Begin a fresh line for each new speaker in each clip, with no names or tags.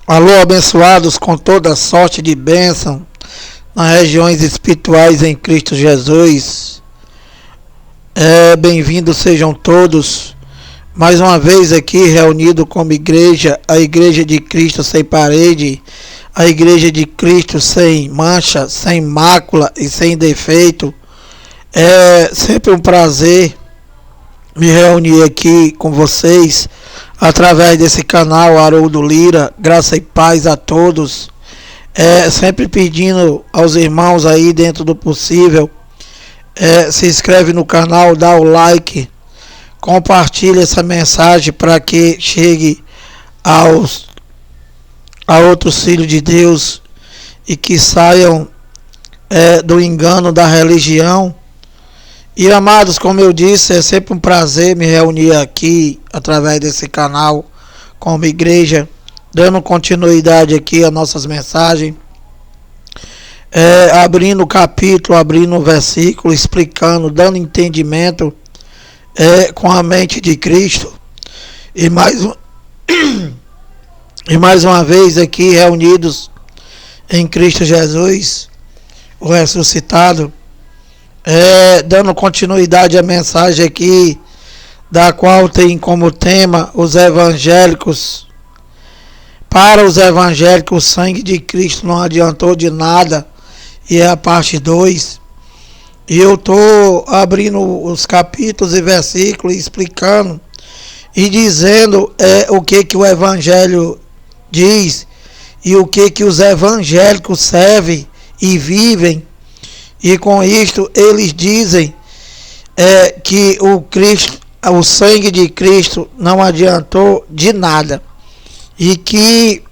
Alô, abençoados com toda sorte de bênção nas regiões espirituais em Cristo Jesus. Bem-vindos sejam todos, mais uma vez aqui reunido como igreja, a Igreja de Cristo sem parede, a Igreja de Cristo sem mancha, sem mácula e sem defeito. É sempre um prazer me reunir aqui com vocês através desse canal Haroldo Lira. Graça e paz a todos. Sempre pedindo aos irmãos aí, dentro do possível, se inscreve no canal, dá o like, compartilha essa mensagem para que chegue a outros filhos de Deus e que saiam do engano da religião. E amados, como eu disse, é sempre um prazer me reunir aqui através desse canal como igreja, dando continuidade aqui às nossas mensagens, abrindo o capítulo, abrindo o versículo, explicando, dando entendimento com a mente de Cristo. E mais uma vez aqui reunidos em Cristo Jesus, o ressuscitado, dando continuidade à mensagem aqui, da qual tem como tema os evangélicos. Para os evangélicos, o sangue de Cristo não adiantou de nada, e é a parte 2. E eu estou abrindo os capítulos e versículos, explicando e dizendo o que o evangelho diz e o que os evangélicos servem e vivem. E com isto eles dizem que o sangue de Cristo não adiantou de nada e que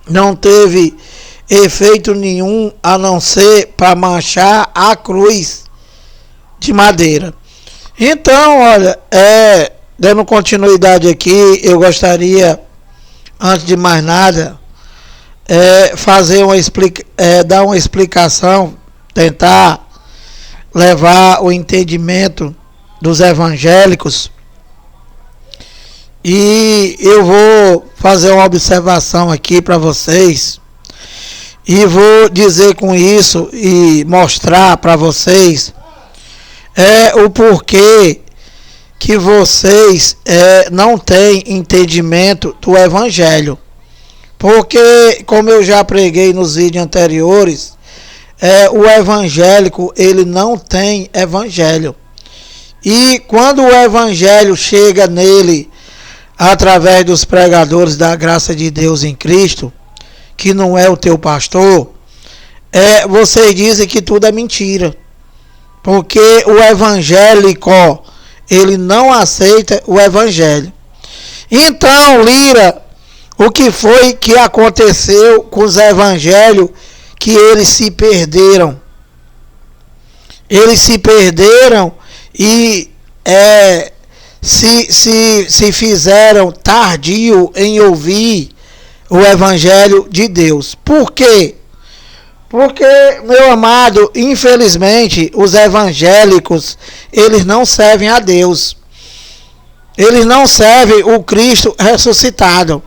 não teve efeito nenhum a não ser para manchar a cruz de madeira. Então, olha, dando continuidade aqui, eu gostaria, antes de mais nada, dar uma explicação, tentar levar o entendimento dos evangélicos. E eu vou fazer uma observação aqui para vocês e vou dizer com isso e mostrar para vocês o porquê que vocês não têm entendimento do evangelho. Porque, como eu já preguei nos vídeos anteriores, o evangélico, ele não tem evangelho. E quando o evangelho chega nele através dos pregadores da graça de Deus em Cristo, que não é o teu pastor, vocês dizem que tudo é mentira. Porque o evangélico, ele não aceita o evangelho. Então, Lira, o que foi que aconteceu com os evangélicos que eles se perderam? Eles se perderam e se fizeram tardio em ouvir o evangelho de Deus. Por quê? Porque, meu amado, infelizmente, os evangélicos, eles não servem a Deus. Eles não servem o Cristo ressuscitado.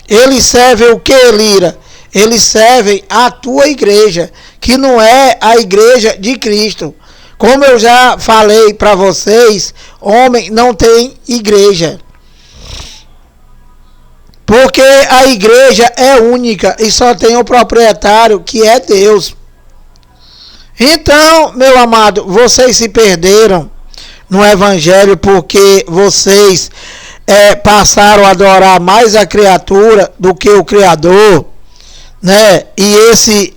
Eles servem o que, Lira? Eles servem a tua igreja, que não é a igreja de Cristo. Como eu já falei para vocês, homem não tem igreja. Porque a igreja é única e só tem o proprietário, que é Deus. Então, meu amado, vocês se perderam no evangelho porque vocês passaram a adorar mais a criatura do que o Criador, né? E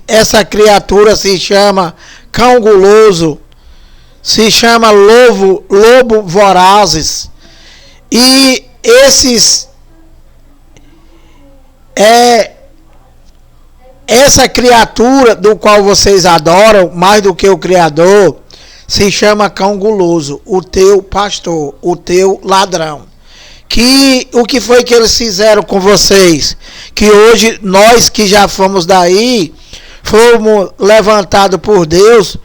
essa criatura se chama cão guloso, se chama lobo vorazes. E essa criatura do qual vocês adoram mais do que o Criador se chama cão guloso, o teu pastor, o teu ladrão. O que foi que eles fizeram com vocês? Que hoje nós que já fomos daí, fomos levantados por Deus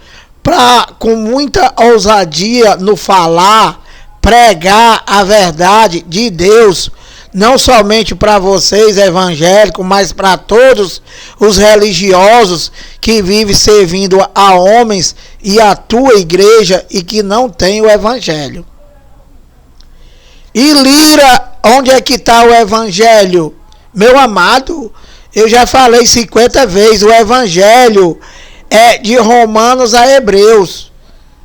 para, com muita ousadia no falar, pregar a verdade de Deus não somente para vocês evangélicos, mas para todos os religiosos que vivem servindo a homens e a tua igreja e que não tem o evangelho. E Lira, onde é que está o evangelho? Meu amado, eu já falei 50 vezes, o evangelho é de Romanos a Hebreus,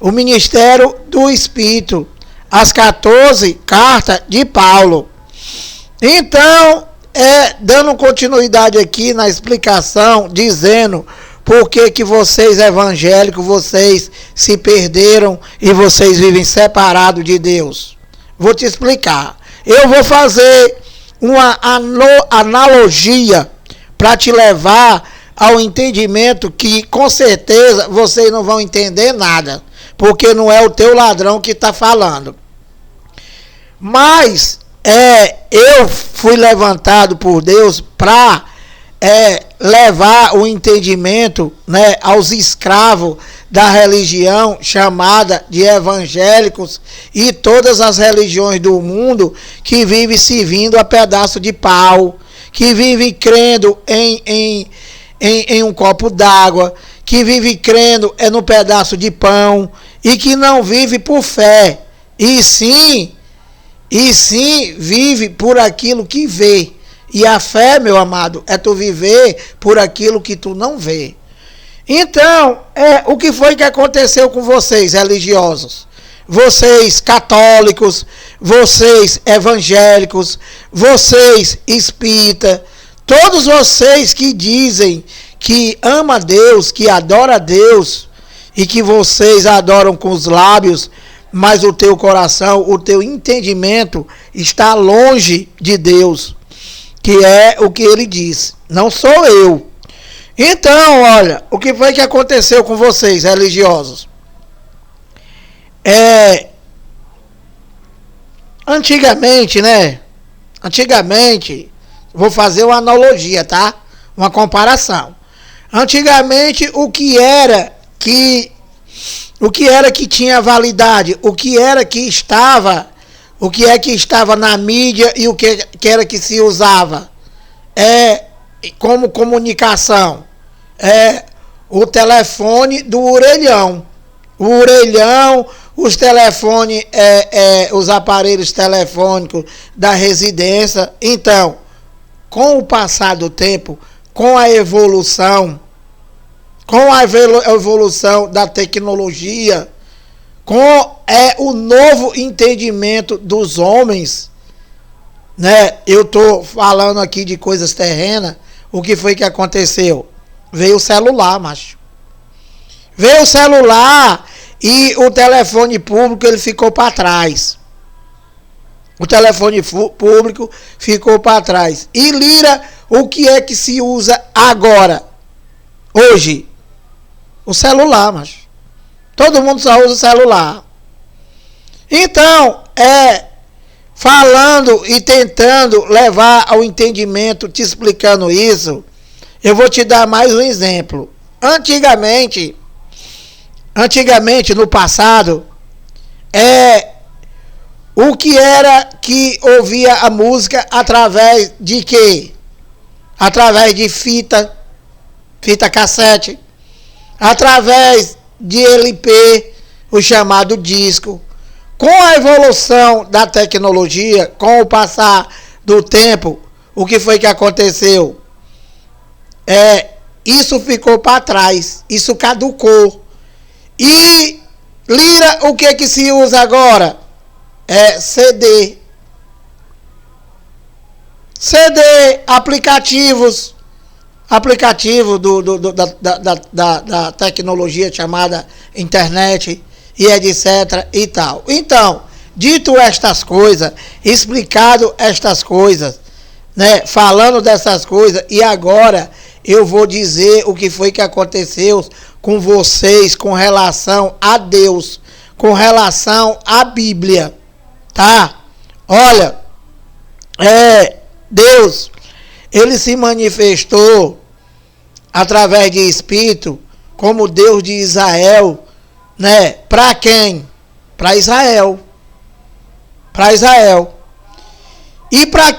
o ministério do Espírito, as 14 cartas de Paulo. Então, dando continuidade aqui na explicação, dizendo por que vocês evangélicos, vocês se perderam e vocês vivem separados de Deus. Vou te explicar. Eu vou fazer uma analogia para te levar ao entendimento que com certeza vocês não vão entender nada, porque não é o teu ladrão que está falando. Mas eu fui levantado por Deus para levar o entendimento, né, aos escravos da religião chamada de evangélicos e todas as religiões do mundo que vivem servindo a pedaço de pau, que vivem crendo em um copo d'água, que vive crendo no pedaço de pão e que não vive por fé, e sim vive por aquilo que vê. E a fé, meu amado, é tu viver por aquilo que tu não vê. Então, o que foi que aconteceu com vocês, religiosos? Vocês católicos, vocês evangélicos, vocês espíritas, todos vocês que dizem que ama Deus, que adora Deus, e que vocês adoram com os lábios, mas o teu coração, o teu entendimento está longe de Deus, que é o que ele diz, não sou eu. Então, olha, o que foi que aconteceu com vocês, religiosos? Antigamente, né? Antigamente, vou fazer uma analogia, tá? Uma comparação. Antigamente, o que era que tinha validade? O que era que estava? O que é que estava na mídia e o que era que se usava? Como comunicação, o telefone do orelhão. O orelhão, os telefones, os aparelhos telefônicos da residência. Então, com o passar do tempo, com a evolução da tecnologia, com o novo entendimento dos homens, né? Eu estou falando aqui de coisas terrenas. O que foi que aconteceu? Veio o celular, macho. Veio o celular e o telefone público ele ficou para trás. O telefone público ficou para trás. E Lira, o que é que se usa agora? Hoje? O celular, macho. Todo mundo só usa o celular. Então, falando e tentando levar ao entendimento, te explicando isso, eu vou te dar mais um exemplo. Antigamente, no passado, o que era que ouvia a música através de quê? Através de fita cassete, através de LP, o chamado disco. Com a evolução da tecnologia, com o passar do tempo, o que foi que aconteceu? Isso ficou para trás, isso caducou. E Lira, o que que se usa agora? CD, aplicativos da tecnologia chamada internet e etc e tal. Então, dito estas coisas, explicado estas coisas, né, falando dessas coisas, e agora eu vou dizer o que foi que aconteceu com vocês com relação a Deus, com relação à Bíblia, tá? Olha, Deus, ele se manifestou através de Espírito como Deus de Israel, né? Para quem? Para Israel. Para Israel. E para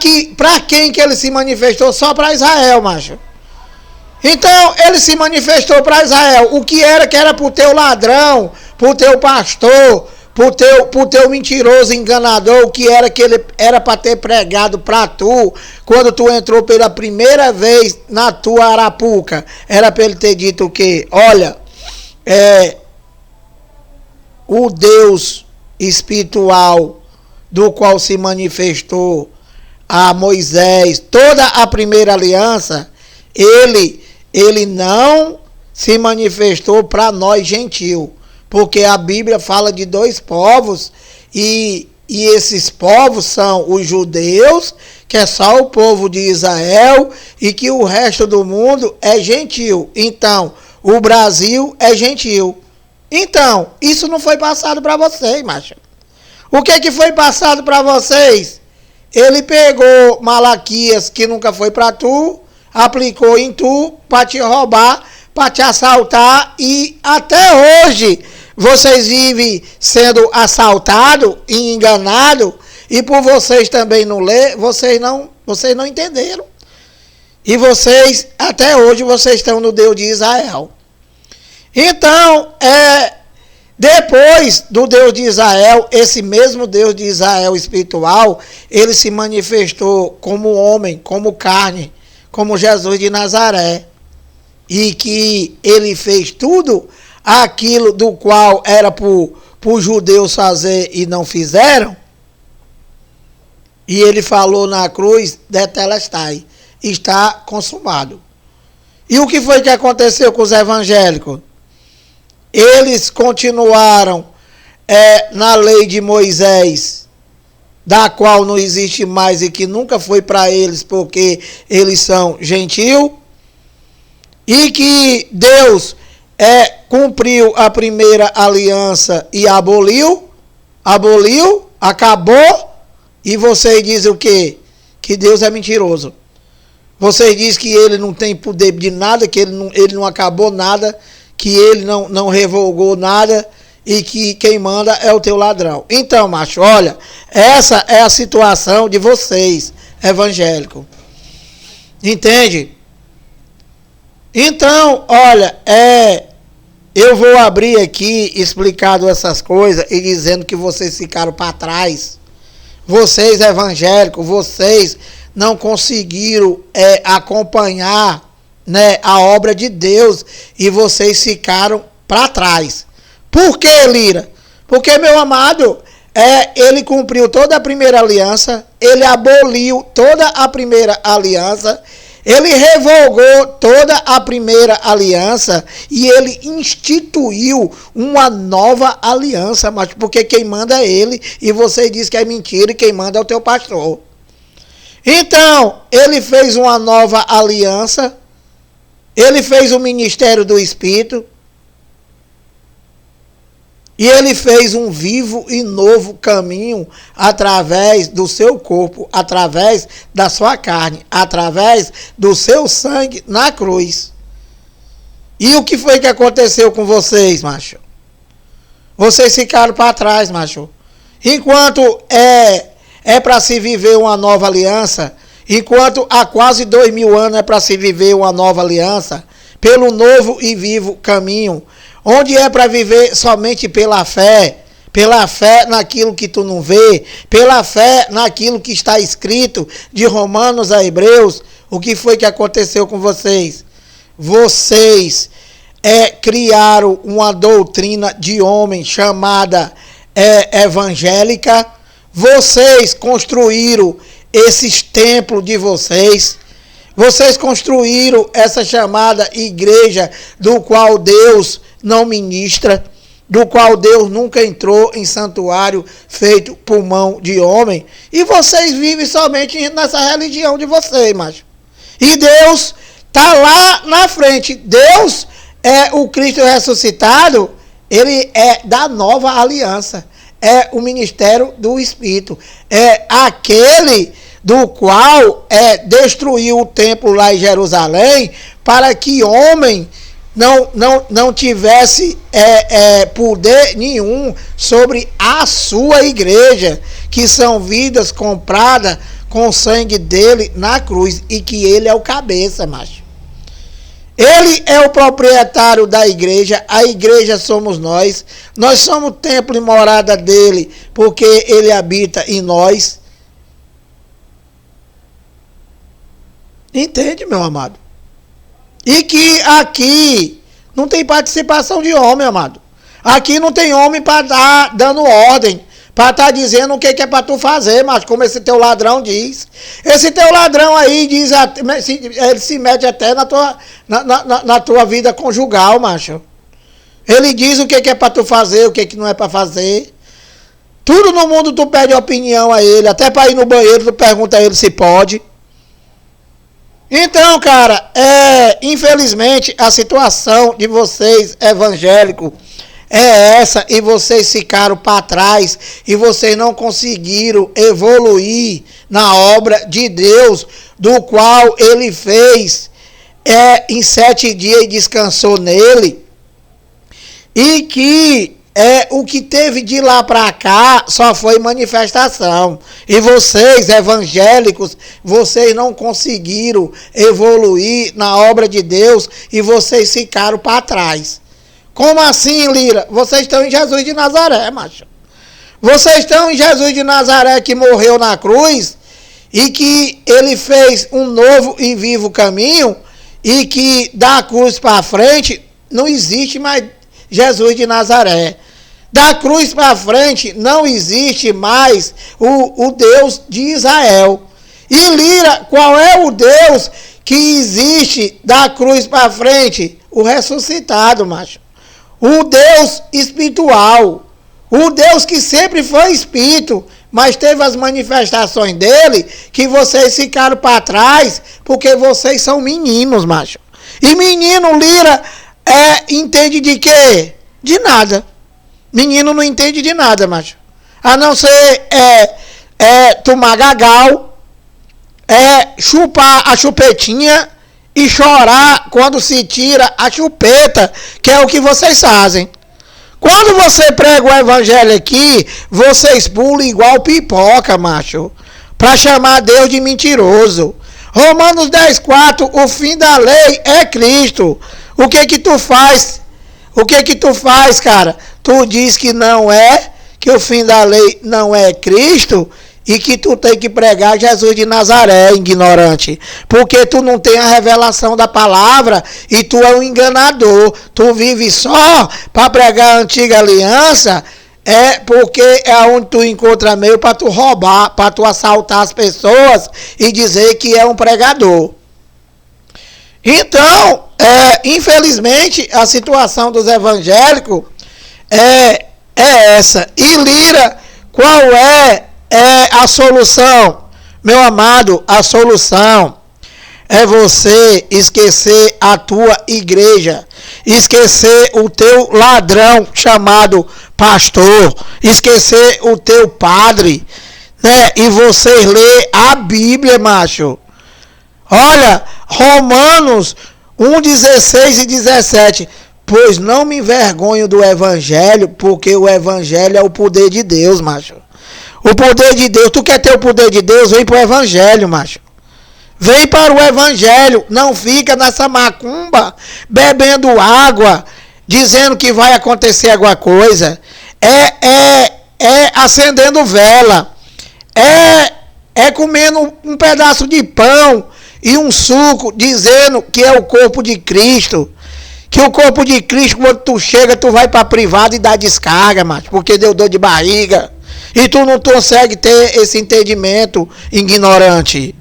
quem que ele se manifestou? Só para Israel, macho. Então, ele se manifestou para Israel. O que era pro teu ladrão, pro teu pastor, pro teu mentiroso enganador, o que ele era para ter pregado para tu, quando tu entrou pela primeira vez na tua arapuca, era para ele ter dito o quê? Olha, o Deus espiritual do qual se manifestou a Moisés, toda a primeira aliança, ele não se manifestou para nós gentil, porque a Bíblia fala de dois povos e esses povos são os judeus, que é só o povo de Israel, e que o resto do mundo é gentil. Então, o Brasil é gentil. Então, isso não foi passado para vocês, macho. O que foi passado para vocês? Ele pegou Malaquias, que nunca foi para tu, aplicou em tu para te roubar, para te assaltar, e até hoje vocês vivem sendo assaltados e enganados, e por vocês também não ler, vocês não entenderam. E vocês, até hoje, vocês estão no Deus de Israel. Então, depois do Deus de Israel, esse mesmo Deus de Israel espiritual, ele se manifestou como homem, como carne, como Jesus de Nazaré. E que ele fez tudo aquilo do qual era para os judeus fazer e não fizeram. E ele falou na cruz, Tetelestai, está consumado. E o que foi que aconteceu com os evangélicos? Eles continuaram na lei de Moisés, da qual não existe mais e que nunca foi para eles, porque eles são gentil, e que Deus cumpriu a primeira aliança e aboliu, acabou, e vocês dizem o quê? Que Deus é mentiroso. Vocês dizem que ele não tem poder de nada, que ele não acabou nada, que ele não revogou nada, e que quem manda é o teu ladrão. Então, macho, olha, essa é a situação de vocês, evangélicos. Entende? Então, olha, eu vou abrir aqui, explicando essas coisas, e dizendo que vocês ficaram para trás. Vocês, evangélicos, vocês não conseguiram acompanhar, né, a obra de Deus, e vocês ficaram para trás. Por que, Lira? Porque, meu amado, ele cumpriu toda a primeira aliança, ele aboliu toda a primeira aliança, ele revogou toda a primeira aliança e ele instituiu uma nova aliança, mas porque quem manda é ele, e você diz que é mentira e quem manda é o teu pastor. Então, ele fez uma nova aliança, ele fez o ministério do Espírito, e ele fez um vivo e novo caminho através do seu corpo, através da sua carne, através do seu sangue na cruz. E o que foi que aconteceu com vocês, macho? Vocês ficaram para trás, macho. Enquanto é para se viver uma nova aliança, enquanto há quase 2000 anos é para se viver uma nova aliança, pelo novo e vivo caminho, onde é para viver somente pela fé naquilo que tu não vê, pela fé naquilo que está escrito de Romanos a Hebreus. O que foi que aconteceu com vocês? Vocês criaram uma doutrina de homem chamada evangélica. Vocês construíram esses templos de vocês. Vocês construíram essa chamada igreja do qual Deus não ministra, do qual Deus nunca entrou em santuário feito por mão de homem. E vocês vivem somente nessa religião de vocês, macho. E Deus está lá na frente. Deus é o Cristo ressuscitado, ele é da nova aliança. É o ministério do Espírito. É aquele do qual destruiu o templo lá em Jerusalém, para que homem não tivesse poder nenhum sobre a sua igreja, que são vidas compradas com o sangue dele na cruz e que ele é o cabeça, macho. Ele é o proprietário da igreja, a igreja somos nós somos o templo e morada dele, porque ele habita em nós. Entende, meu amado? E que aqui não tem participação de homem, amado. Aqui não tem homem para estar dando ordem, para estar dizendo o que é para tu fazer, macho, como esse teu ladrão diz. Esse teu ladrão aí diz, ele se mete até na tua vida conjugal, macho. Ele diz o que é para tu fazer, o que não é para fazer. Tudo no mundo tu pede opinião a ele, até para ir no banheiro tu pergunta a ele se pode. Então, cara, infelizmente a situação de vocês evangélicos é essa, e vocês ficaram para trás e vocês não conseguiram evoluir na obra de Deus, do qual ele fez em 7 dias e descansou nele, e que o que teve de lá para cá só foi manifestação. E vocês, evangélicos, vocês não conseguiram evoluir na obra de Deus e vocês ficaram para trás. Como assim, Lira? Vocês estão em Jesus de Nazaré, macho. Vocês estão em Jesus de Nazaré, que morreu na cruz e que ele fez um novo e vivo caminho, e que da cruz para frente não existe mais Jesus de Nazaré. Da cruz para frente não existe mais o Deus de Israel. E Lira, qual é o Deus que existe da cruz para frente? O ressuscitado, macho. O Deus espiritual. O Deus que sempre foi espírito, mas teve as manifestações dele que vocês ficaram para trás porque vocês são meninos, macho. E menino, Lira, entende de quê? De nada. Menino não entende de nada, macho. A não ser tomar gagal, chupar a chupetinha e chorar quando se tira a chupeta, que é o que vocês fazem. Quando você prega o evangelho aqui, vocês pulam igual pipoca, macho, para chamar Deus de mentiroso. Romanos 10:4, o fim da lei é Cristo. O que que tu faz? O que que tu faz, cara? Tu diz que não que o fim da lei não é Cristo, e que tu tem que pregar Jesus de Nazaré, ignorante. Porque tu não tem a revelação da palavra e tu é um enganador. Tu vive só para pregar a antiga aliança, porque é onde tu encontra meio para tu roubar, para tu assaltar as pessoas e dizer que é um pregador. Então, infelizmente, a situação dos evangélicos é essa. E Lira, qual é a solução? Meu amado, a solução é você esquecer a tua igreja, esquecer o teu ladrão chamado pastor, esquecer o teu padre, né? E você ler a Bíblia, macho. Olha, Romanos 1:16 e 17. Pois não me envergonho do evangelho, porque o evangelho é o poder de Deus, macho. O poder de Deus. Tu quer ter o poder de Deus? Vem para o evangelho, macho. Vem para o evangelho. Não fica nessa macumba, bebendo água, dizendo que vai acontecer alguma coisa. Acendendo vela. Comendo um pedaço de pão e um suco, dizendo que é o corpo de Cristo. Que o corpo de Cristo, quando tu chega, tu vai para privado e dá descarga, macho, porque deu dor de barriga. E tu não consegue ter esse entendimento, ignorante.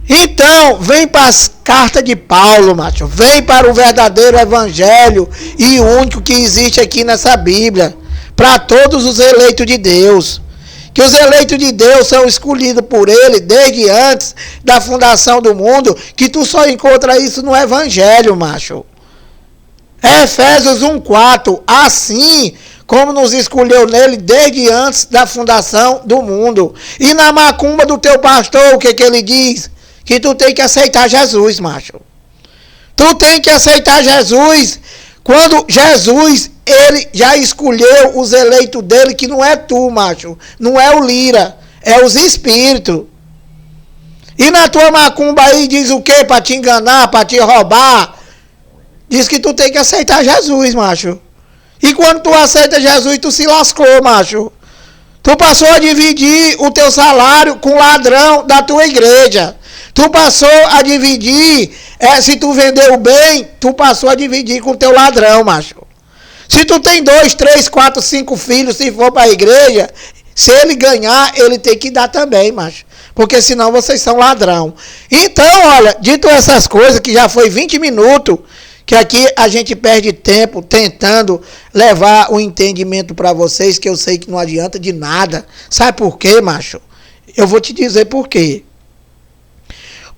Então, vem para as cartas de Paulo, macho. Vem para o verdadeiro evangelho e o único que existe aqui nessa Bíblia. Para todos os eleitos de Deus. Que os eleitos de Deus são escolhidos por ele desde antes da fundação do mundo. Que tu só encontra isso no evangelho, macho. Efésios 1:4, assim como nos escolheu nele desde antes da fundação do mundo. E na macumba do teu pastor, o que ele diz? Que tu tem que aceitar Jesus, macho. Tu tem que aceitar Jesus. Quando Jesus, ele já escolheu os eleitos dele, que não é tu, macho. Não é o Lira, é os espíritos. E na tua macumba aí diz o quê? Pra te enganar, pra te roubar. Diz que tu tem que aceitar Jesus, macho. E quando tu aceita Jesus, tu se lascou, macho. Tu passou a dividir o teu salário com o ladrão da tua igreja. Tu passou a dividir, se tu vendeu bem, tu passou a dividir com o teu ladrão, macho. Se tu tem 2, 3, 4, 5 filhos, se for para a igreja, se ele ganhar, ele tem que dar também, macho. Porque senão vocês são ladrão. Então, olha, dito essas coisas, que já foi 20 minutos, que aqui a gente perde tempo tentando levar o entendimento para vocês, que eu sei que não adianta de nada. Sabe por quê, macho? Eu vou te dizer por quê.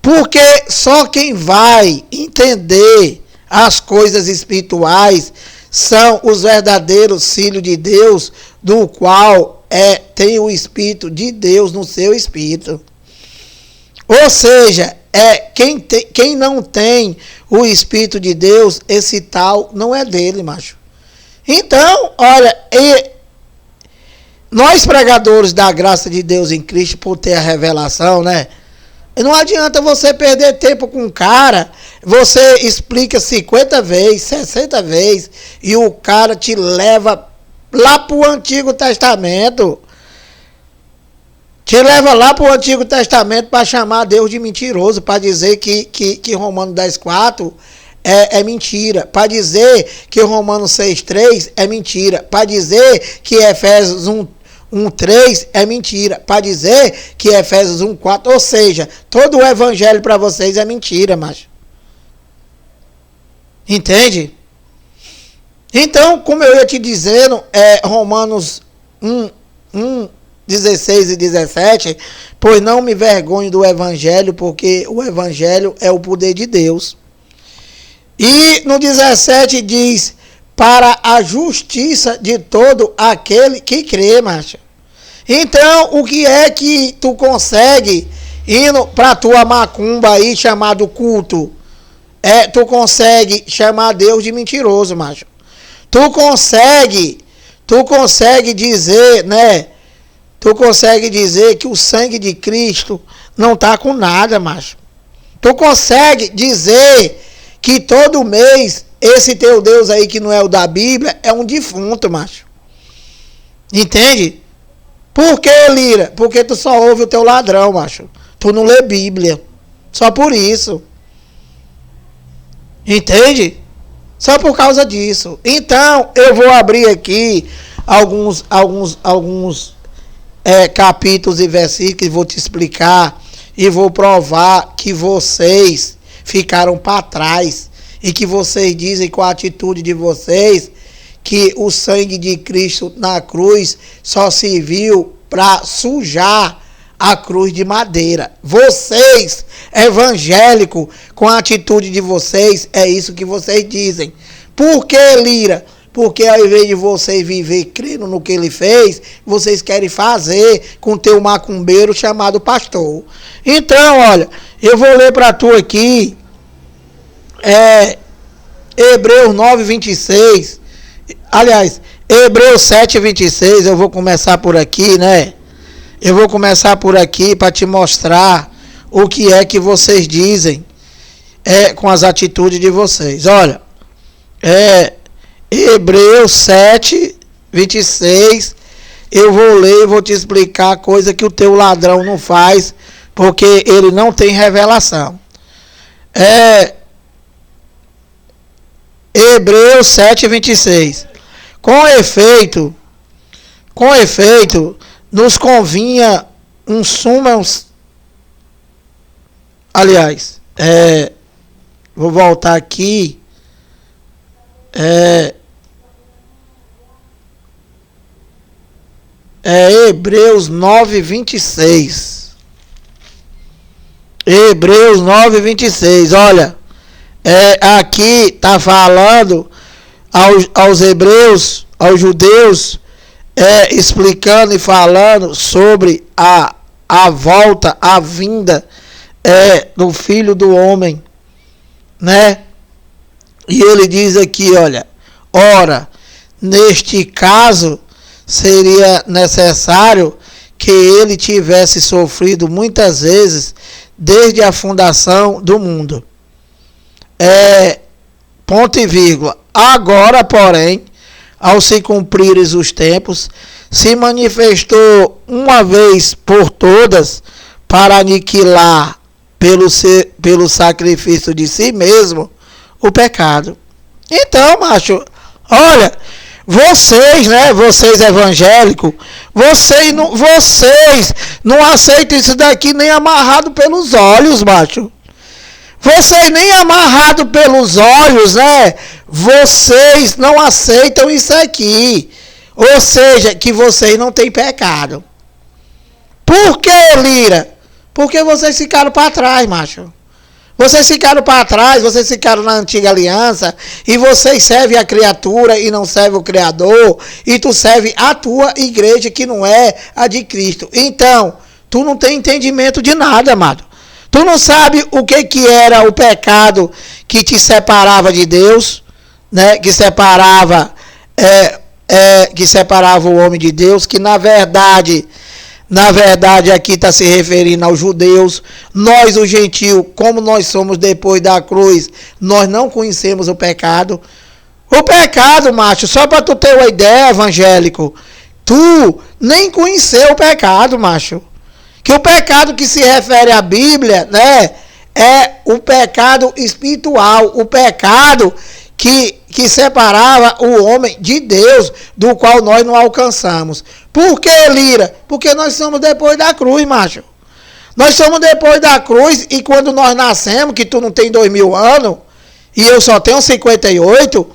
Porque só quem vai entender as coisas espirituais são os verdadeiros filhos de Deus, do qual tem o Espírito de Deus no seu espírito. Ou seja, quem não tem o Espírito de Deus, esse tal não é dele, macho. Então, olha, nós pregadores da graça de Deus em Cristo, por ter a revelação, né? Não adianta você perder tempo com um cara, você explica 50 vezes, 60 vezes, e o cara te leva lá para o Antigo Testamento. Te leva lá para o Antigo Testamento para chamar Deus de mentiroso, para dizer que Romanos 10,4 é mentira, para dizer que Romanos 6,3 é mentira, para dizer que Efésios 1,3 é mentira, para dizer que Efésios 1,4, ou seja, todo o evangelho para vocês é mentira, macho. Entende? Então, como eu ia te dizendo, Romanos 16 e 17, pois não me vergonho do evangelho, porque o evangelho é o poder de Deus. E no 17 diz, para a justiça de todo aquele que crê, macho. Então, o que é que tu consegue indo para tua macumba aí, chamado culto? Tu consegue chamar Deus de mentiroso, macho. Tu consegue dizer, né? Tu consegue dizer que o sangue de Cristo não tá com nada, macho. Tu consegue dizer que todo mês esse teu Deus aí que não é o da Bíblia é um defunto, macho. Entende? Por que, Lira? Porque tu só ouve o teu ladrão, macho. Tu não lê Bíblia. Só por isso. Entende? Só por causa disso. Então, eu vou abrir aqui alguns capítulos e versículos, vou te explicar e vou provar que vocês ficaram para trás e que vocês dizem com a atitude de vocês que o sangue de Cristo na cruz só serviu para sujar a cruz de madeira. Vocês, evangélicos, com a atitude de vocês, é isso que vocês dizem. Por que, Lira? Porque ao invés de vocês viver crendo no que ele fez, vocês querem fazer com o teu macumbeiro chamado pastor. Então, olha, eu vou ler para tu aqui, Hebreus 9:26. Aliás, Hebreus 7:26, eu vou começar por aqui, né? Eu vou começar por aqui para te mostrar o que é que vocês dizem com as atitudes de vocês. Olha, Hebreus 7:26, eu vou ler e vou te explicar coisa que o teu ladrão não faz, porque ele não tem revelação. Hebreus 7:26. Com efeito, nos convinha um sumo... Aliás, vou voltar aqui. Hebreus 9:26. Hebreus 9:26. Olha, aqui está falando aos hebreus, aos judeus, explicando e falando sobre a volta, a vinda do Filho do Homem, né? E ele diz aqui, olha, ora, neste caso seria necessário que ele tivesse sofrido muitas vezes desde a fundação do mundo. Ponto e vírgula. Agora, porém, ao se cumprires os tempos, se manifestou uma vez por todas para aniquilar pelo sacrifício de si mesmo o pecado. Então, macho, olha, vocês evangélicos, vocês não aceitam isso daqui nem amarrado pelos olhos, macho. Vocês nem amarrado pelos olhos, né? Vocês não aceitam isso aqui. Ou seja, que vocês não têm pecado. Por que, Lira? Porque vocês ficaram para trás, macho. Vocês ficaram para trás, vocês ficaram na antiga aliança, e vocês servem a criatura e não servem o Criador, e tu serve a tua igreja que não é a de Cristo. Então, tu não tem entendimento de nada, amado. Tu não sabe o que era o pecado que te separava de Deus, né? Que separava o homem de Deus, que na verdade aqui está se referindo aos judeus. Nós, os gentios, como nós somos depois da cruz, nós não conhecemos o pecado. O pecado, macho, só para tu ter uma ideia, evangélico, tu nem conheceu o pecado, macho. Que o pecado que se refere à Bíblia, né, é o pecado espiritual, o pecado que separava o homem de Deus, do qual nós não alcançamos. Por que, Lira? Porque nós somos depois da cruz, macho. Nós somos depois da cruz, e quando nós nascemos, que tu não tem 2000 anos, e eu só tenho 58,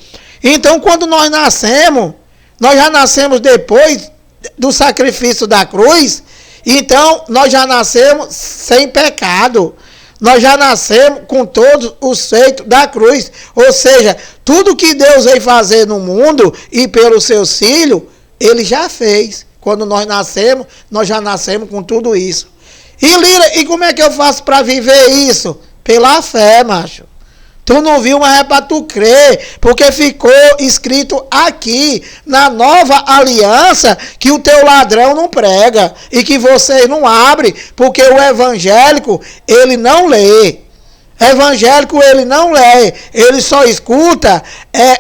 então quando nós nascemos, nós já nascemos depois do sacrifício da cruz. Então, nós já nascemos sem pecado. Nós já nascemos com todos os feitos da cruz. Ou seja, tudo que Deus veio fazer no mundo e pelos seus filhos, Ele já fez. Quando nós nascemos, nós já nascemos com tudo isso. E Lira, e como é que eu faço para viver isso? Pela fé, macho. Tu não viu, mas é para tu crer, porque ficou escrito aqui, na nova aliança, que o teu ladrão não prega, e que vocês não abrem, porque o evangélico, ele não lê. Evangélico, ele não lê, ele só escuta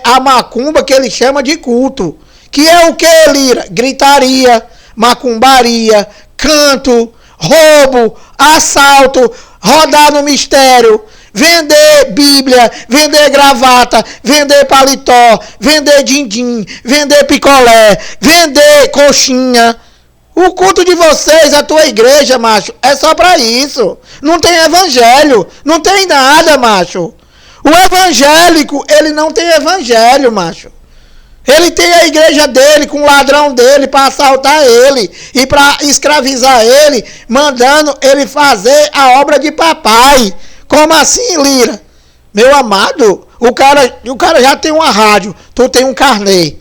a macumba que ele chama de culto. Que é o que, Lira? Gritaria, macumbaria, canto, roubo, assalto, rodar no mistério, vender Bíblia, vender gravata, vender paletó, vender din-din, vender picolé, vender coxinha. O culto de vocês, a tua igreja, macho, é só para isso. Não tem evangelho, não tem nada, macho. O evangélico, ele não tem evangelho, macho. Ele tem a igreja dele, com o ladrão dele, para assaltar ele e para escravizar ele, mandando ele fazer a obra de papai. Como assim, Lira? Meu amado, o cara já tem uma rádio, tu tem um carnê.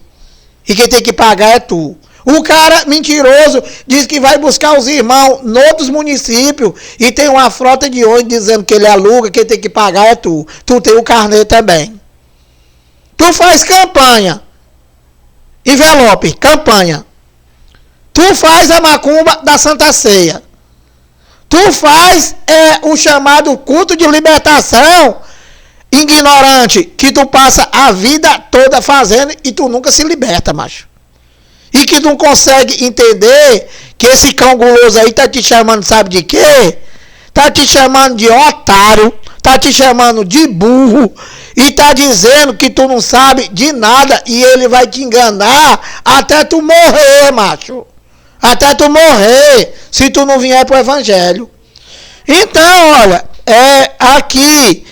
E quem tem que pagar é tu. O cara mentiroso diz que vai buscar os irmãos em outros municípios e tem uma frota de ônibus dizendo que ele aluga, quem tem que pagar é tu. Tu tem o carnê também. Tu faz campanha. Envelope, campanha. Tu faz a macumba da Santa Ceia. Tu faz o chamado culto de libertação ignorante, que tu passa a vida toda fazendo e tu nunca se liberta, macho. E que não consegue entender que esse cão guloso aí tá te chamando, sabe de quê? Tá te chamando de otário, tá te chamando de burro e tá dizendo que tu não sabe de nada e ele vai te enganar até tu morrer, macho. Até tu morrer, se tu não vier pro evangelho. Então, olha, aqui,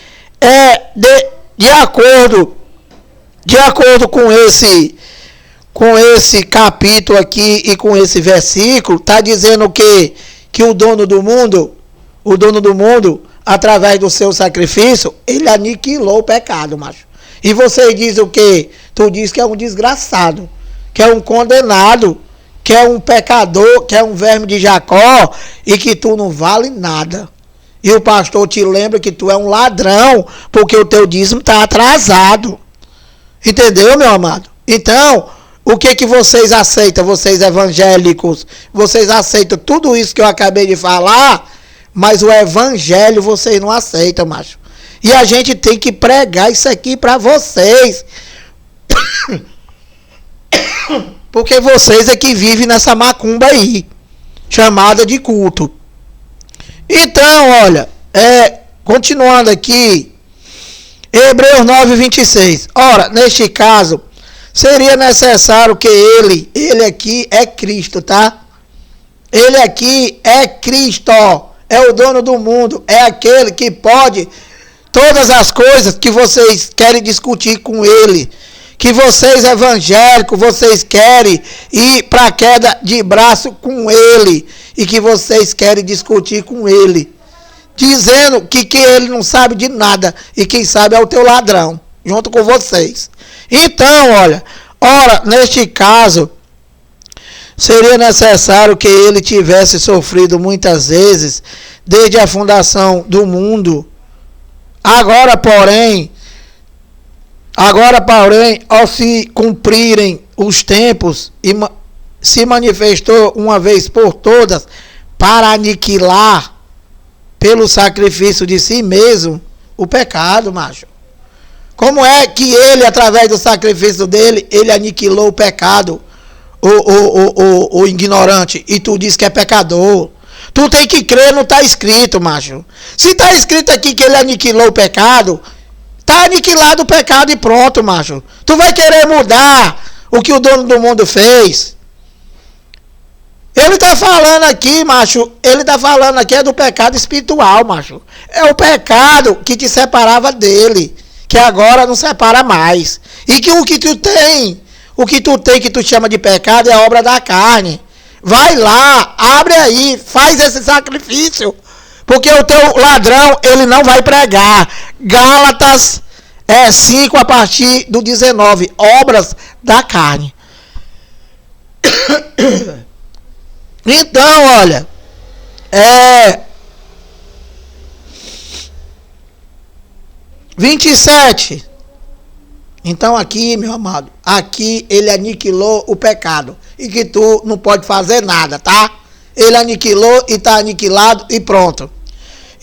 de acordo com esse capítulo aqui e com esse versículo, tá dizendo que o dono do mundo, através do seu sacrifício, ele aniquilou o pecado, macho. E você diz o quê? Tu diz que é um desgraçado, que é um condenado, que é um pecador, que é um verme de Jacó e que tu não vale nada. E o pastor te lembra que tu é um ladrão, porque o teu dízimo está atrasado. Entendeu, meu amado? Então, o que vocês aceitam, vocês evangélicos? Vocês aceitam tudo isso que eu acabei de falar, mas o evangelho vocês não aceitam, macho. E a gente tem que pregar isso aqui para vocês. Porque vocês é que vivem nessa macumba aí, chamada de culto. Então, olha, continuando aqui, Hebreus 9:26. Ora, neste caso, seria necessário que ele aqui é Cristo, tá? Ele aqui é Cristo, é o dono do mundo, é aquele que pode todas as coisas que vocês querem discutir com ele, que vocês evangélicos, vocês querem ir para a queda de braço com ele, e que vocês querem discutir com ele, dizendo que ele não sabe de nada, e quem sabe é o teu ladrão, junto com vocês. Então, olha, ora, neste caso, seria necessário que ele tivesse sofrido muitas vezes, desde a fundação do mundo. Agora, porém, ao se cumprirem os tempos, se manifestou uma vez por todas para aniquilar, pelo sacrifício de si mesmo, o pecado, macho. Como é que ele, através do sacrifício dele, ele aniquilou o pecado, o ignorante, e tu diz que é pecador? Tu tem que crer, não está escrito, macho. Se está escrito aqui que ele aniquilou o pecado, está aniquilado o pecado e pronto, macho. Tu vai querer mudar o que o dono do mundo fez? Ele está falando aqui, macho, ele está falando aqui do pecado espiritual, macho. É o pecado que te separava dele, que agora não separa mais. E que o que tu tem, que tu chama de pecado, é obra da carne. Vai lá, abre aí, faz esse sacrifício, porque o teu ladrão, ele não vai pregar. Gálatas 5, a partir do 19, obras da carne. Então, olha, 27. Então aqui, meu amado, aqui ele aniquilou o pecado, e que tu não pode fazer nada, tá? Ele aniquilou e está aniquilado e pronto.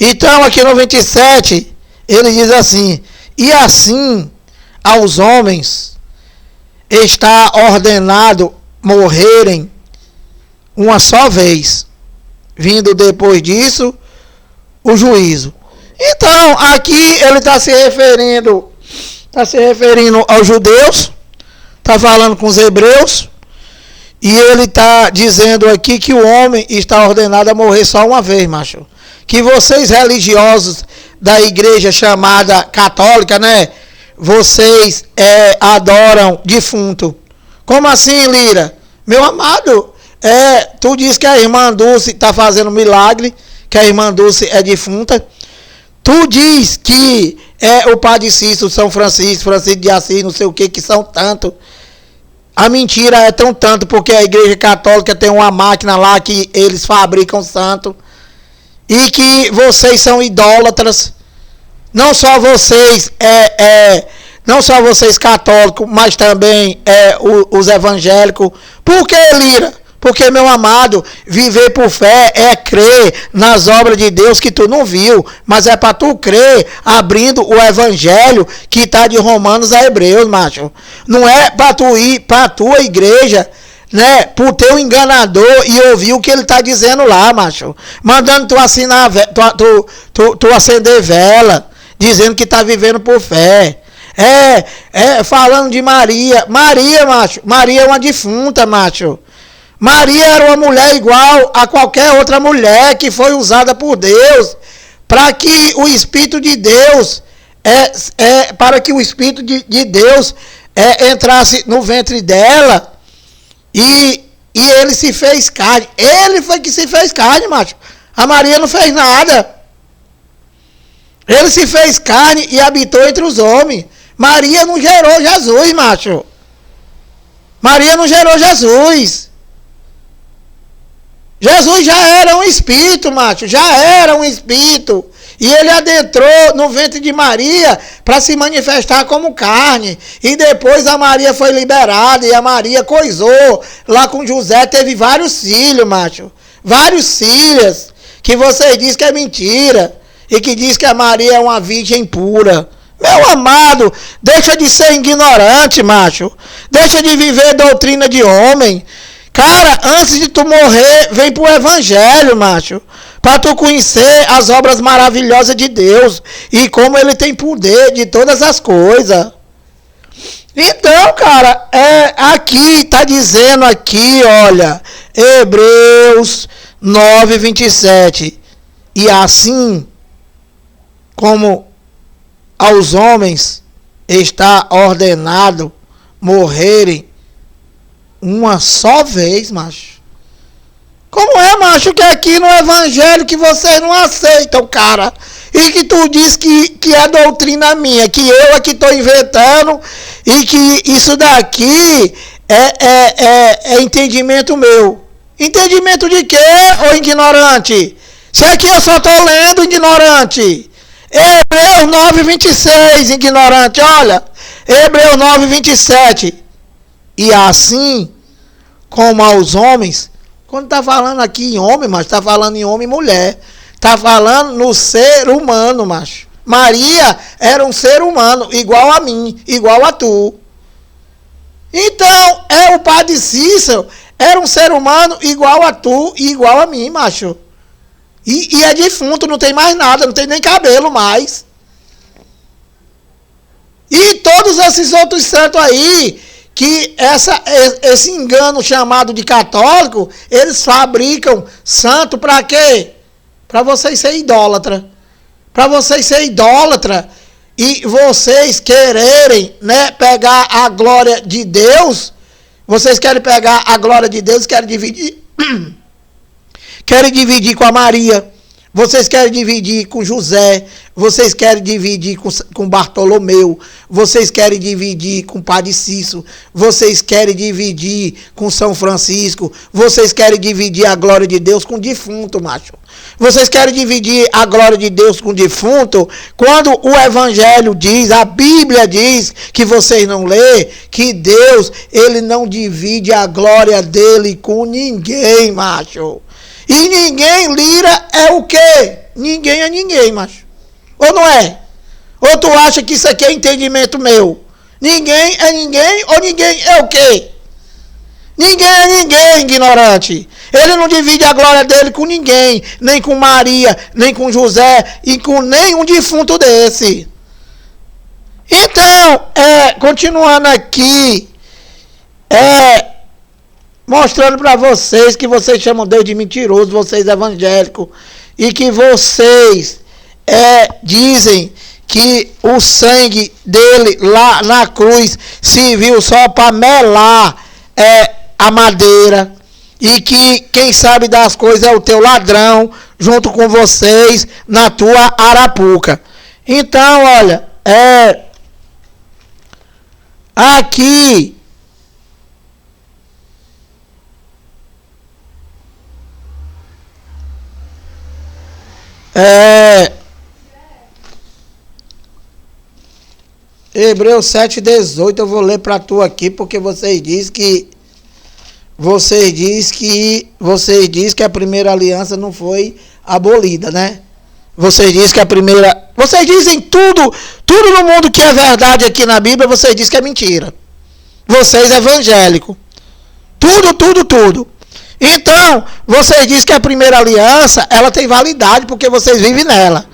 Então aqui no 27, ele diz assim: e assim aos homens está ordenado morrerem uma só vez, vindo depois disso o juízo. Então aqui ele está se referindo aos judeus, está falando com os hebreus, e ele está dizendo aqui que o homem está ordenado a morrer só uma vez, macho. Que vocês religiosos da igreja chamada católica, né? Vocês adoram defunto. Como assim, Lira? Meu amado, tu diz que a irmã Dulce está fazendo milagre, que a irmã Dulce é defunta. Tu diz que o Padre Cícero, São Francisco, Francisco de Assis, não sei o que são tanto. A mentira é tão tanto, porque a igreja católica tem uma máquina lá que eles fabricam santo. E que vocês são idólatras. Não só vocês, não só vocês católicos, mas também os evangélicos. Por que, Lira? Porque, meu amado, viver por fé é crer nas obras de Deus que tu não viu, mas é para tu crer abrindo o evangelho que está de Romanos a Hebreus, macho. Não é para tu ir para a tua igreja, né, pro teu enganador e ouvir o que ele está dizendo lá, macho. Mandando tu assinar, tu acender vela, dizendo que está vivendo por fé. Falando de Maria. Maria, macho. Maria é uma defunta, macho. Maria era uma mulher igual a qualquer outra mulher que foi usada por Deus para que o Espírito de Deus entrasse no ventre dela e ele se fez carne. Ele foi que se fez carne, macho. A Maria não fez nada. Ele se fez carne e habitou entre os homens. Maria não gerou Jesus, macho. Maria não gerou Jesus. Jesus já era um espírito, macho, já era um espírito. E ele adentrou no ventre de Maria para se manifestar como carne. E depois a Maria foi liberada e a Maria coisou lá com José, teve vários filhos, macho. Vários filhos que vocês dizem que é mentira, e que diz que a Maria é uma virgem pura. Meu amado, deixa de ser ignorante, macho. Deixa de viver doutrina de homem. Cara, antes de tu morrer, vem pro evangelho, macho. Para tu conhecer as obras maravilhosas de Deus e como ele tem poder de todas as coisas. Então, cara, aqui tá dizendo aqui, olha, Hebreus 9:27. E assim como aos homens está ordenado morrerem uma só vez, macho. Como é, macho, que aqui no evangelho que vocês não aceitam, cara? E que tu diz que é doutrina minha, que eu aqui tô inventando e que isso daqui é entendimento meu. Entendimento de quê, ô ignorante? Isso aqui eu só tô lendo, ignorante. Hebreus 9:26, ignorante, olha. Hebreus 9:27. E assim como aos homens, quando está falando aqui em homem, mas está falando em homem e mulher. Está falando no ser humano, macho. Maria era um ser humano, igual a mim, igual a tu. Então, o padre Cícero era um ser humano igual a tu e igual a mim, macho. E é defunto, não tem mais nada, não tem nem cabelo mais. E todos esses outros santos aí, que esse engano chamado de católico, eles fabricam santo para quê? Para vocês serem idólatra. Para vocês serem idólatra e vocês quererem, né, pegar a glória de Deus. Vocês querem pegar a glória de Deus, querem dividir. Querem dividir com a Maria. Vocês querem dividir com José, vocês querem dividir com Bartolomeu, vocês querem dividir com Padre Cícero, vocês querem dividir com São Francisco, vocês querem dividir a glória de Deus com defunto, macho. Vocês querem dividir a glória de Deus com defunto, quando o Evangelho diz, a Bíblia diz, que vocês não lê, que Deus, ele não divide a glória dele com ninguém, macho. E ninguém lira é o quê? Ninguém é ninguém, macho. Ou não é? Ou tu acha que isso aqui é entendimento meu? Ninguém é ninguém ou ninguém é o quê? Ninguém é ninguém, ignorante. Ele não divide a glória dele com ninguém. Nem com Maria, nem com José e com nenhum defunto desse. Então, continuando aqui, mostrando para vocês que vocês chamam Deus de mentiroso, vocês evangélicos, e que vocês dizem que o sangue dele lá na cruz serviu só para melar a madeira, e que quem sabe das coisas é o teu ladrão, junto com vocês, na tua arapuca. Então, olha, aqui Hebreus 7:18, eu vou ler para tu aqui, porque vocês dizem que a primeira aliança não foi abolida, né? Vocês dizem tudo no mundo que é verdade aqui na Bíblia, vocês dizem que é mentira. Vocês evangélicos. Tudo. Então, vocês dizem que a primeira aliança, ela tem validade porque vocês vivem nela.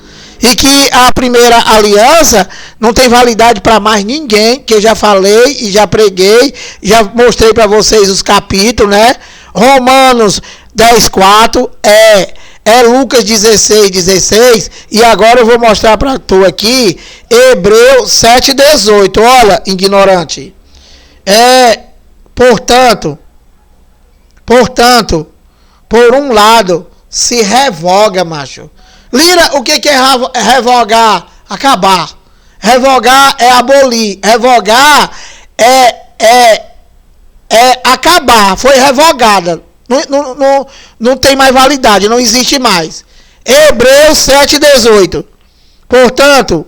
E que a primeira aliança não tem validade para mais ninguém, que eu já falei e já preguei, já mostrei para vocês os capítulos, né? Romanos 10:4, Lucas 16:16, e agora eu vou mostrar para tu aqui Hebreus 7:18. Olha, ignorante. Portanto, por um lado, se revoga, macho. Lira, o que é revogar? Acabar. Revogar é abolir. Revogar é acabar. Foi revogada. Não tem mais validade, não existe mais. Hebreus 7:18. Portanto,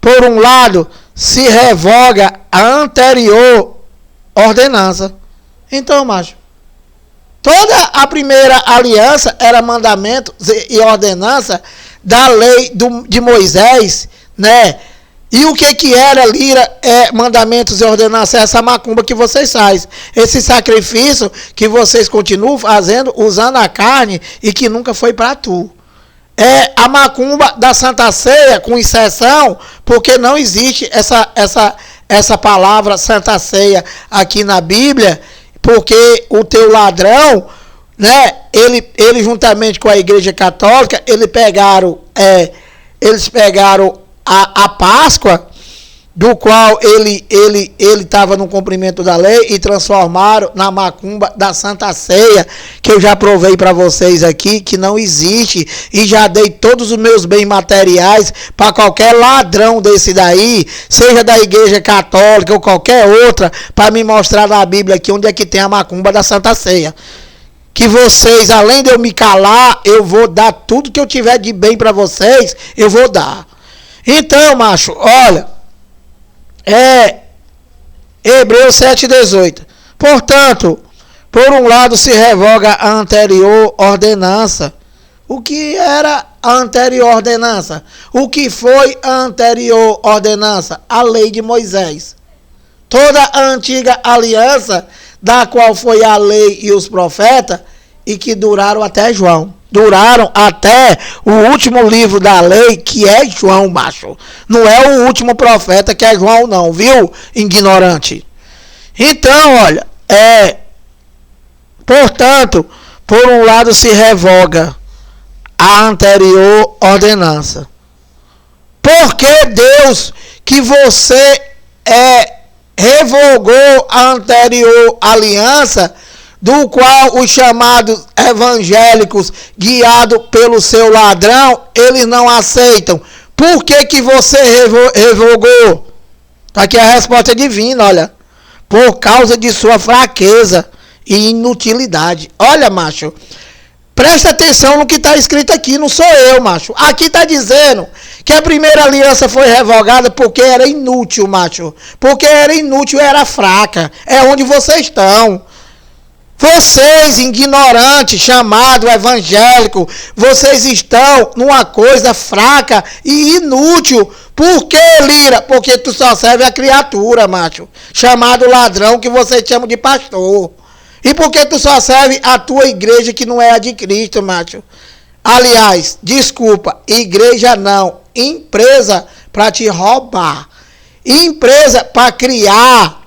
por um lado, se revoga a anterior ordenança. Então, macho, Toda a primeira aliança era mandamento e ordenança da lei de Moisés, né? E o que era lira, mandamentos e ordenanças? Essa macumba que vocês fazem. Esse sacrifício que vocês continuam fazendo, usando a carne e que nunca foi para tu. É a macumba da Santa Ceia, com exceção, porque não existe essa palavra Santa Ceia aqui na Bíblia, porque o teu ladrão, né, ele juntamente com a Igreja Católica, eles pegaram a Páscoa, do qual ele estava no cumprimento da lei, e transformaram na macumba da Santa Ceia, que eu já provei para vocês aqui, que não existe, e já dei todos os meus bens materiais para qualquer ladrão desse daí, seja da Igreja Católica ou qualquer outra, para me mostrar na Bíblia aqui onde é que tem a macumba da Santa Ceia. Que vocês, além de eu me calar, eu vou dar tudo que eu tiver de bem para vocês, eu vou dar. Então, macho, olha, Hebreus 7,18. Portanto, por um lado se revoga a anterior ordenança. O que era a anterior ordenança? O que foi a anterior ordenança? A lei de Moisés. Toda a antiga aliança, da qual foi a lei e os profetas, e que duraram até João. Duraram até o último livro da lei, que é João, macho. Não é o último profeta, que é João, não, viu, ignorante? Então, olha, portanto, por um lado se revoga a anterior ordenança. Porque Deus, que você revogou a anterior aliança, do qual os chamados evangélicos, guiados pelo seu ladrão, eles não aceitam. Por que você revogou? Tá aqui a resposta divina, olha. Por causa de sua fraqueza e inutilidade. Olha, macho, presta atenção no que está escrito aqui, não sou eu, macho. Aqui está dizendo que a primeira aliança foi revogada porque era inútil, macho. Porque era inútil, era fraca. É onde vocês estão. Vocês, ignorantes, chamados evangélicos, vocês estão numa coisa fraca e inútil. Por que, Lira? Porque tu só serve a criatura, macho. Chamado ladrão, que vocês chamam de pastor. E porque tu só serve a tua igreja, que não é a de Cristo, macho. Aliás, desculpa, igreja não, empresa para te roubar. Empresa para criar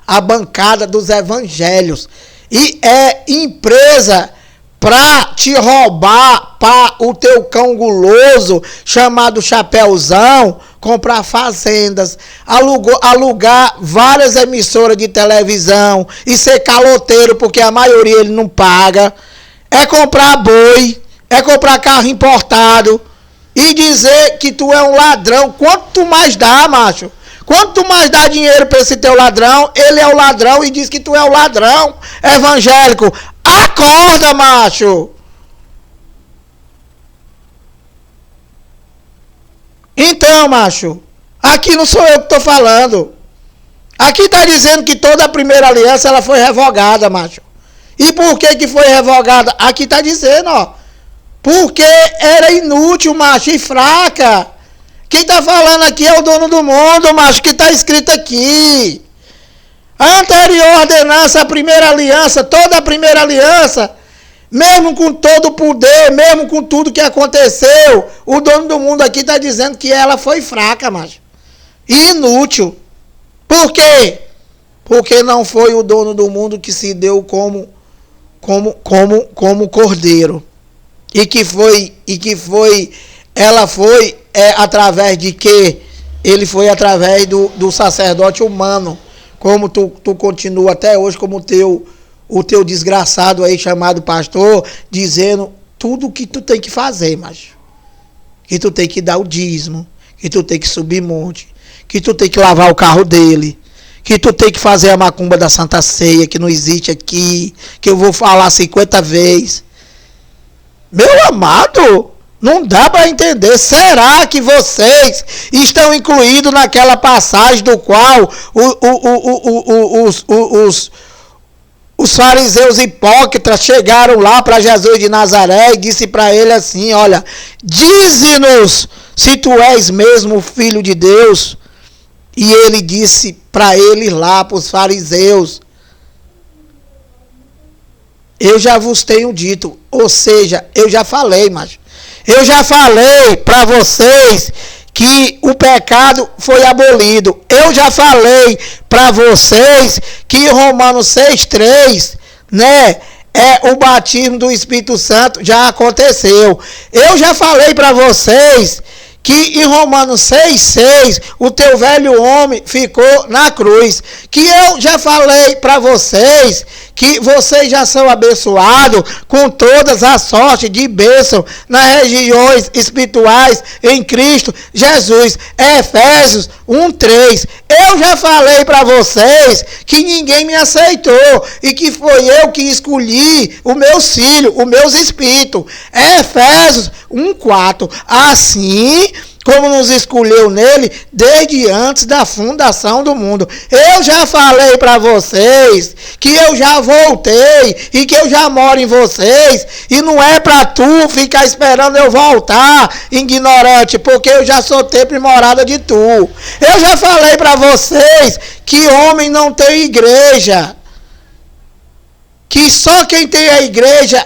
a bancada dos evangelhos. E é empresa para te roubar, para o teu cão guloso, chamado Chapeuzão, comprar fazendas, alugar várias emissoras de televisão e ser caloteiro, porque a maioria ele não paga. É comprar boi, é comprar carro importado e dizer que tu é um ladrão. Quanto mais dá, macho? Quanto mais dá dinheiro para esse teu ladrão, ele é o ladrão e diz que tu é o ladrão evangélico. Acorda, macho! Então, macho, aqui não sou eu que estou falando. Aqui está dizendo que toda a primeira aliança ela foi revogada, macho. E por que foi revogada? Aqui está dizendo, ó. Porque era inútil, macho, e fraca. Quem está falando aqui é o dono do mundo, macho, que está escrito aqui. A anterior ordenança, a primeira aliança, toda a primeira aliança, mesmo com todo o poder, mesmo com tudo que aconteceu, o dono do mundo aqui está dizendo que ela foi fraca, macho. E inútil. Por quê? Porque não foi o dono do mundo que se deu como cordeiro. Ela foi através de quê? Ele foi através do sacerdote humano. Como tu continua até hoje, como o teu desgraçado aí chamado pastor, dizendo tudo o que tu tem que fazer, macho. Que tu tem que dar o dízimo, que tu tem que subir monte, que tu tem que lavar o carro dele, que tu tem que fazer a macumba da Santa Ceia, que não existe aqui, que eu vou falar 50 vezes. Meu amado, não dá para entender. Será que vocês estão incluídos naquela passagem do qual Os fariseus hipócritas chegaram lá para Jesus de Nazaré e disse para ele assim: olha, dize-nos se tu és mesmo o Filho de Deus. E ele disse para eles lá, para os fariseus: eu já vos tenho dito, ou seja, eu já falei, mas eu já falei para vocês que o pecado foi abolido. Eu já falei para vocês que Romanos 6,3, né, o batismo do Espírito Santo já aconteceu. Eu já falei para vocês que em Romanos 6,6 o teu velho homem ficou na cruz. Que eu já falei para vocês que vocês já são abençoados com todas as sortes de bênção nas regiões espirituais em Cristo Jesus. Efésios 1,3. Eu já falei para vocês que ninguém me aceitou e que foi eu que escolhi o meu filho, os meus espíritos. Efésios 1,4. Assim como nos escolheu nele desde antes da fundação do mundo. Eu já falei para vocês que eu já voltei e que eu já moro em vocês, e não é para tu ficar esperando eu voltar, ignorante, porque eu já sou tempo e morada de tu. Eu já falei para vocês que homem não tem igreja, que só quem tem a igreja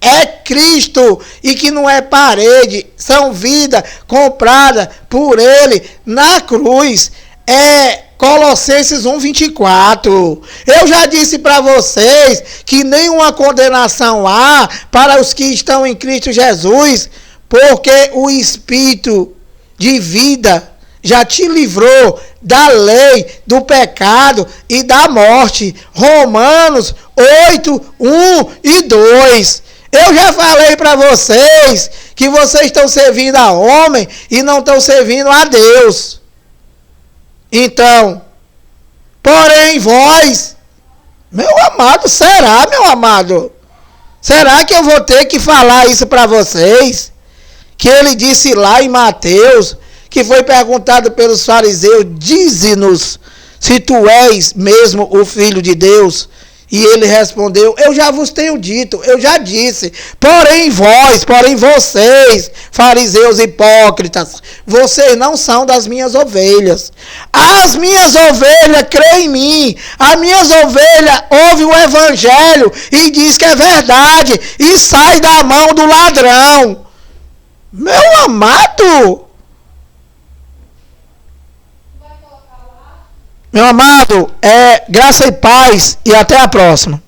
é Cristo, e que não é parede, são vida comprada por Ele na cruz. É Colossenses 1,24. Eu já disse para vocês que nenhuma condenação há para os que estão em Cristo Jesus, porque o Espírito de vida já te livrou da lei, do pecado e da morte. Romanos 8:1 e 2. Eu já falei para vocês que vocês estão servindo a homem e não estão servindo a Deus. Então, porém vós, meu amado, será, meu amado? Será que eu vou ter que falar isso para vocês? Que ele disse lá em Mateus, que foi perguntado pelos fariseus: dize-nos se tu és mesmo o Filho de Deus. E ele respondeu: eu já vos tenho dito, eu já disse. Porém vocês, fariseus hipócritas, vocês não são das minhas ovelhas. As minhas ovelhas creem em mim. As minhas ovelhas ouvem o evangelho e diz que é verdade e sai da mão do ladrão. Meu amado! Meu amado, graça e paz, e até a próxima.